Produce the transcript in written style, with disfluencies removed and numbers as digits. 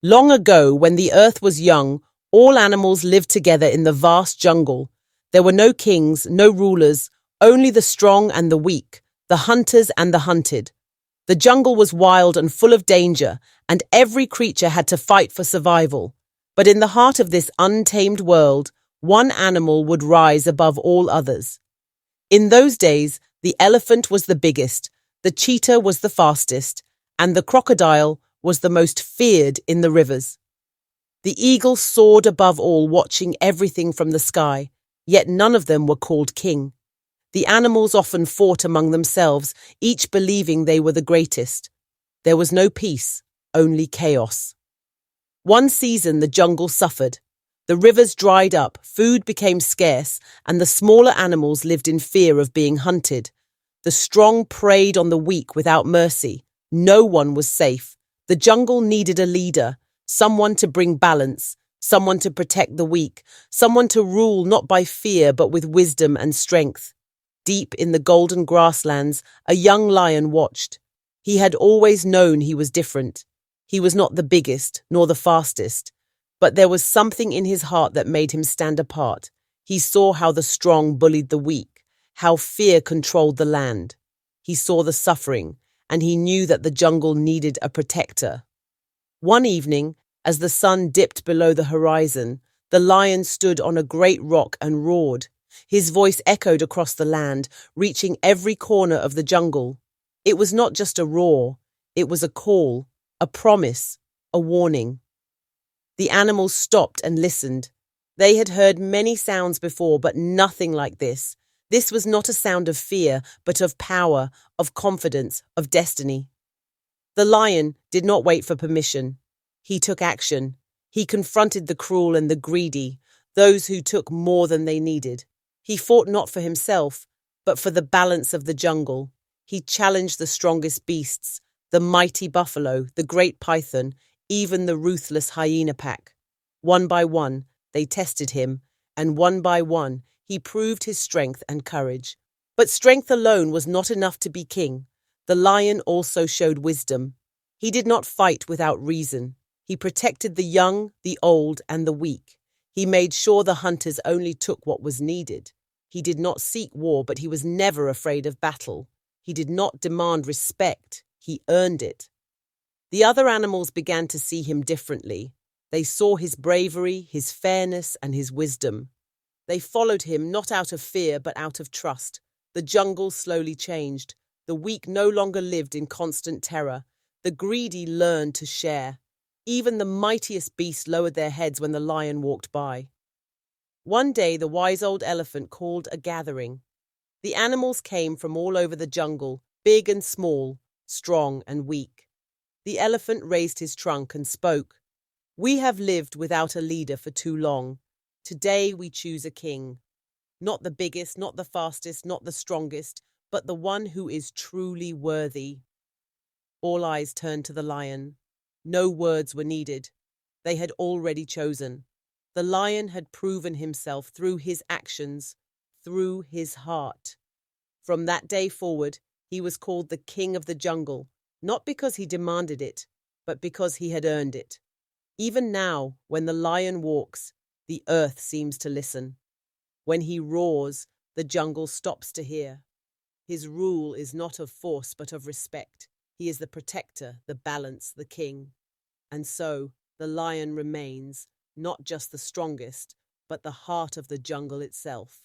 Long ago, when the earth was young, all animals lived together in the vast jungle. There were no kings, no rulers, only the strong and the weak, the hunters and the hunted. The jungle was wild and full of danger, and every creature had to fight for survival. But in the heart of this untamed world, one animal would rise above all others. In those days, the elephant was the biggest, the cheetah was the fastest, and the crocodile was the most feared in the rivers. The eagle soared above all, watching everything from the sky, yet none of them were called king. The animals often fought among themselves, each believing they were the greatest. There was no peace, only chaos. One season the jungle suffered. The rivers dried up, food became scarce, and the smaller animals lived in fear of being hunted. The strong preyed on the weak without mercy. No one was safe. The jungle needed a leader, someone to bring balance, someone to protect the weak, someone to rule not by fear but with wisdom and strength. Deep in the golden grasslands, a young lion watched. He had always known he was different. He was not the biggest, nor the fastest, but there was something in his heart that made him stand apart. He saw how the strong bullied the weak, how fear controlled the land. He saw the suffering, and he knew that the jungle needed a protector. One evening, as the sun dipped below the horizon, the lion stood on a great rock and roared. His voice echoed across the land, reaching every corner of the jungle. It was not just a roar, it was a call, a promise, a warning. The animals stopped and listened. They had heard many sounds before, but nothing like this. This was not a sound of fear, but of power, of confidence, of destiny. The lion did not wait for permission. He took action. He confronted the cruel and the greedy, those who took more than they needed. He fought not for himself, but for the balance of the jungle. He challenged the strongest beasts, the mighty buffalo, the great python, even the ruthless hyena pack. One by one, they tested him, and one by one, he proved his strength and courage. But strength alone was not enough to be king. The lion also showed wisdom. He did not fight without reason. He protected the young, the old, and the weak. He made sure the hunters only took what was needed. He did not seek war, but he was never afraid of battle. He did not demand respect. He earned it. The other animals began to see him differently. They saw his bravery, his fairness, and his wisdom. They followed him not out of fear, but out of trust. The jungle slowly changed. The weak no longer lived in constant terror. The greedy learned to share. Even the mightiest beasts lowered their heads when the lion walked by. One day, the wise old elephant called a gathering. The animals came from all over the jungle, big and small, strong and weak. The elephant raised his trunk and spoke. "We have lived without a leader for too long. Today we choose a king. Not the biggest, not the fastest, not the strongest, but the one who is truly worthy." All eyes turned to the lion. No words were needed. They had already chosen. The lion had proven himself through his actions, through his heart. From that day forward, he was called the King of the Jungle, not because he demanded it, but because he had earned it. Even now, when the lion walks, the earth seems to listen. When he roars, the jungle stops to hear. His rule is not of force, but of respect. He is the protector, the balance, the king. And so, the lion remains, not just the strongest, but the heart of the jungle itself.